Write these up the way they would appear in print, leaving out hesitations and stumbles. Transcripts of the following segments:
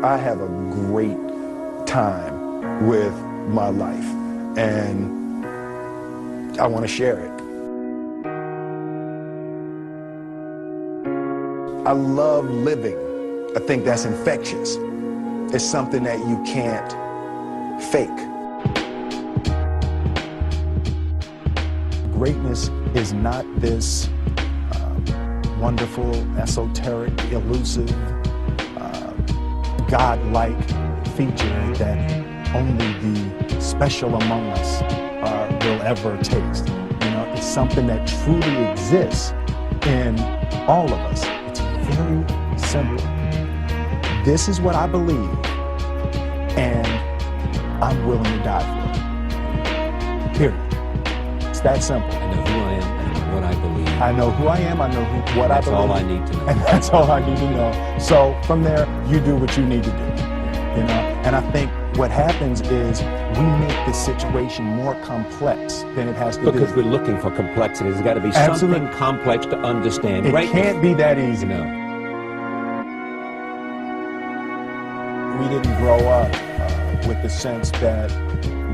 I have a great time with my life, and I want to share it. I love living. I think that's infectious. It's something that you can't fake. Greatness is not this wonderful, esoteric, elusive, God-like feature that only the special among us will ever taste. You know, it's something that truly exists in all of us. It's very simple. This is what I believe, and I'm willing to die for it. Period. It's that simple. I know who I am, I know what I believe. I know who I am, I know what I believe. That's all I need to know. And that's all I need to know. So from there, you do what you need to do. You know? And I think what happens is we make the situation more complex than it has to be. Because we're looking for complexity. There's got to be something complex to understand. It can't be that easy. No. We didn't grow up with the sense that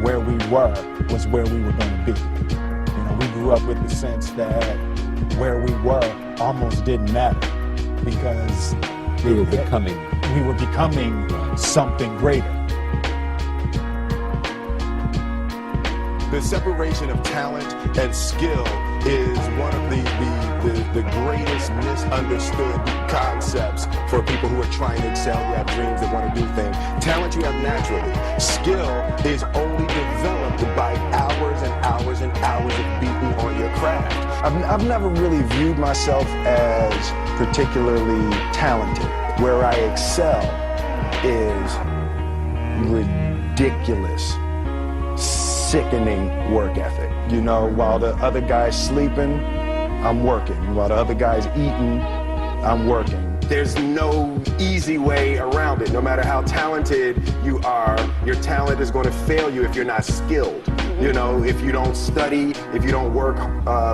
where we were was where we were going to be. You know, we grew up with the sense that where we were almost didn't matter because we were becoming something greater. The separation of talent and skill is one of the greatest misunderstood concepts for people who are trying to excel, who have dreams, that want to do things. Talent you have naturally. Skill is only developed by hours and hours and hours of beating on your craft. I've never really viewed myself as particularly talented. Where I excel is ridiculous, sickening work ethic. You know, while the other guy's sleeping, I'm working. While the other guy's eating, I'm working. There's no easy way around it. No matter how talented you are, your talent is going to fail you if you're not skilled. You know, if you don't study, if you don't work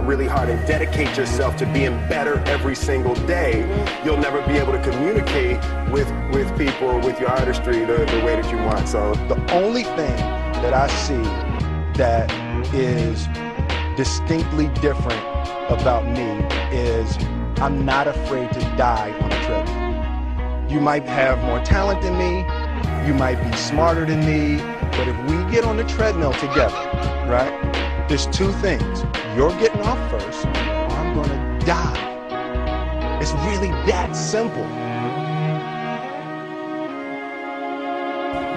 really hard and dedicate yourself to being better every single day, you'll never be able to communicate with people, with your artistry the way that you want. So the only thing that I see that is distinctly different about me is I'm not afraid to die on a treadmill. You might have more talent than me, you might be smarter than me, but if we get on the treadmill together, right, there's two things. You're getting off first, or I'm gonna die. It's really that simple.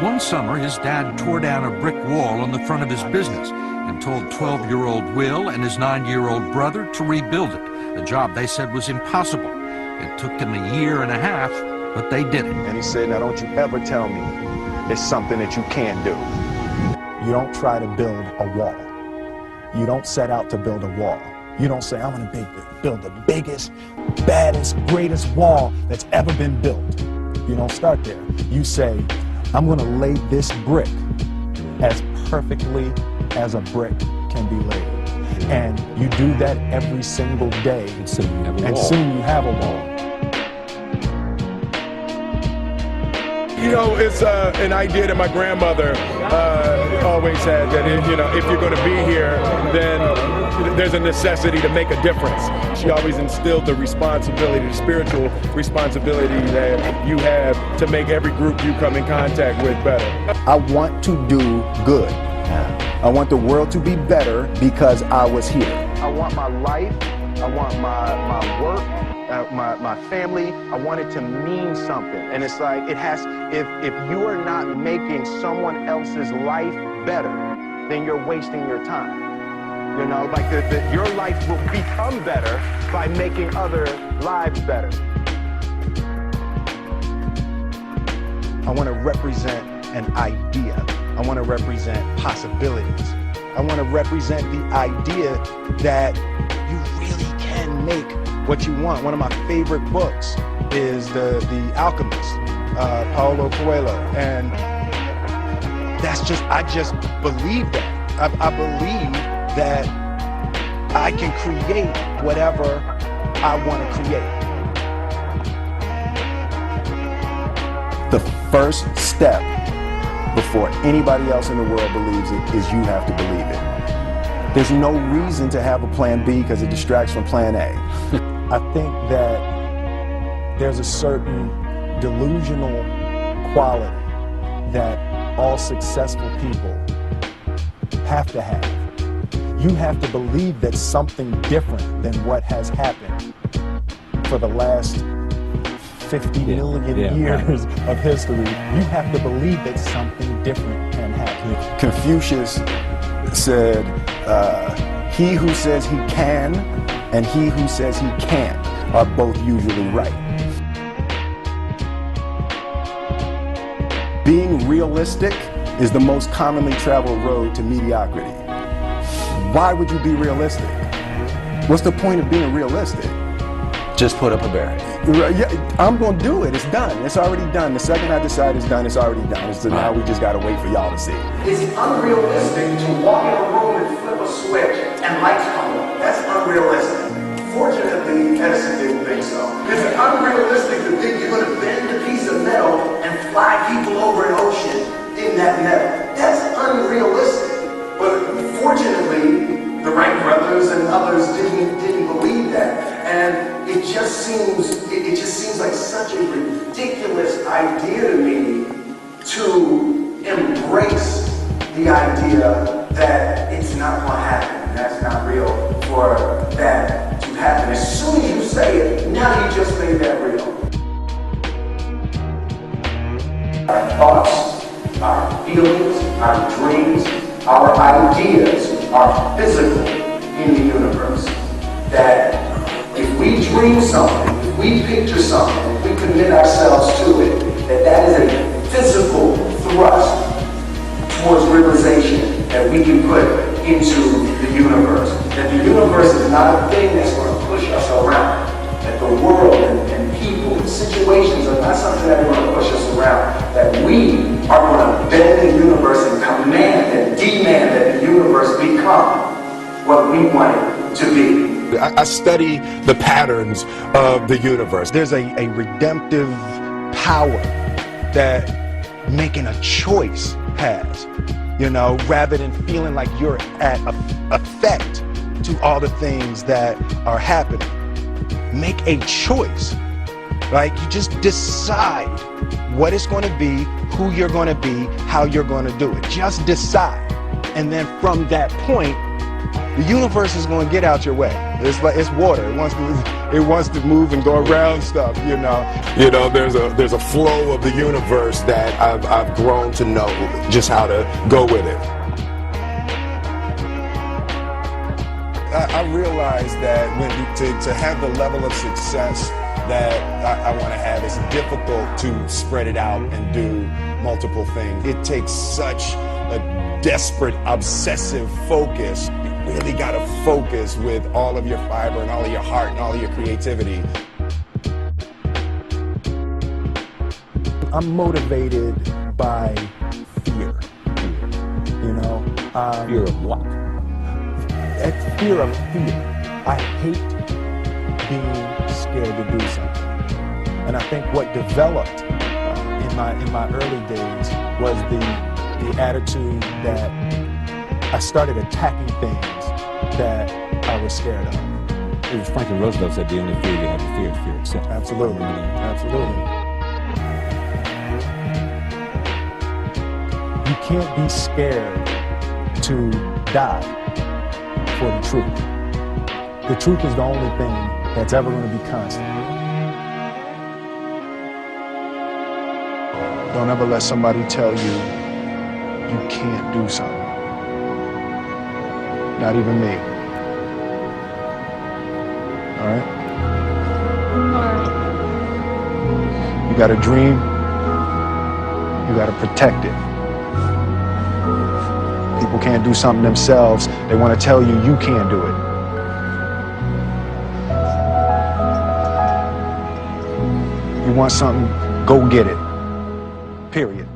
One summer, his dad tore down a brick wall on the front of his business and told 12-year-old Will and his 9-year-old brother to rebuild it, a job they said was impossible. It took them a year and a half, but they did it. And he said, now don't you ever tell me it's something that you can't do. You don't try to build a wall. You don't set out to build a wall. You don't say, I'm gonna build the biggest, baddest, greatest wall that's ever been built. You don't start there. You say, I'm gonna lay this brick as perfectly as a brick can be laid. And you do that every single day, and soon you have a wall. You know, it's an idea that my grandmother always had, that if you're going to be here, then there's a necessity to make a difference. She always instilled the responsibility, the spiritual responsibility that you have to make every group you come in contact with better. I want to do good. I want the world to be better because I was here. I want my life, I want my work, my family, I want it to mean something. And it's like, if you are not making someone else's life better, then you're wasting your time. You know, like your life will become better by making other lives better. I want to represent an idea. I want to represent possibilities. I want to represent the idea that you really can make what you want. One of my favorite books is The Alchemist, Paulo Coelho, and I just believe that. I believe that I can create whatever I want to create. The first step before anybody else in the world believes it is you have to believe it. There's no reason to have a plan B because it distracts from plan A. I think that there's a certain delusional quality that all successful people have to have. You have to believe that something different than what has happened for the last 50 million years of history. You have to believe that something different can happen. Confucius said, he who says he can and he who says he can't are both usually right. Being realistic is the most commonly traveled road to mediocrity. Why would you be realistic? What's the point of being realistic? Just put up a barrier. Yeah, I'm gonna do it. It's done. It's already done. The second I decide it's done, it's already done. So now we just gotta wait for y'all to see. It's unrealistic to walk in a room and flip a switch and lights come on. That's unrealistic. Fortunately, Edison didn't think so. It's unrealistic to think you're gonna bend a piece of metal and fly people over an ocean in that metal. That's unrealistic. But fortunately, the Wright brothers and others didn't believe that. And it just seems like such a ridiculous idea to me to embrace the idea that it's not going to happen. That's not real for that to happen. As soon as you say it, now you just made that real. Our thoughts, our feelings, our dreams, our ideas are physical in the universe. That if we dream something, if we picture something, if we commit ourselves to it, that is a physical thrust towards realization that we can put into the universe. That the universe is not a thing that's going to push us around. That the world and people and situations are not something that are going to push us around. That we are going to bend the universe and command and demand that the universe become what we want it to be. I study the patterns of the universe. There's a redemptive power that making a choice has, you know, rather than feeling like you're at effect to all the things that are happening. Make a choice. Like, you just decide what it's going to be, who you're going to be, how you're going to do it. Just decide. And then from that point, the universe is going to get out your way. It's like it's water. It wants to move and go around stuff, you know. You know, there's a flow of the universe that I've grown to know just how to go with it. I realize that to have the level of success that I want to have, it's difficult to spread it out and do multiple things. It takes such a desperate, obsessive focus. You really got to focus with all of your fiber and all of your heart and all of your creativity. I'm motivated by fear, you know. Fear of what? Fear of fear. I hate being scared to do something. And I think what developed in my early days was the attitude that I started attacking things that I was scared of. It was Franklin Roosevelt said the only fear you have to fear is fear itself. Absolutely, absolutely. You can't be scared to die for the truth. The truth is the only thing that's ever going to be constant. Don't ever let somebody tell you you can't do something. Not even me. All right? You got a dream, you got to protect it. People can't do something themselves. They want to tell you you can't do it. You want something, go get it. Period.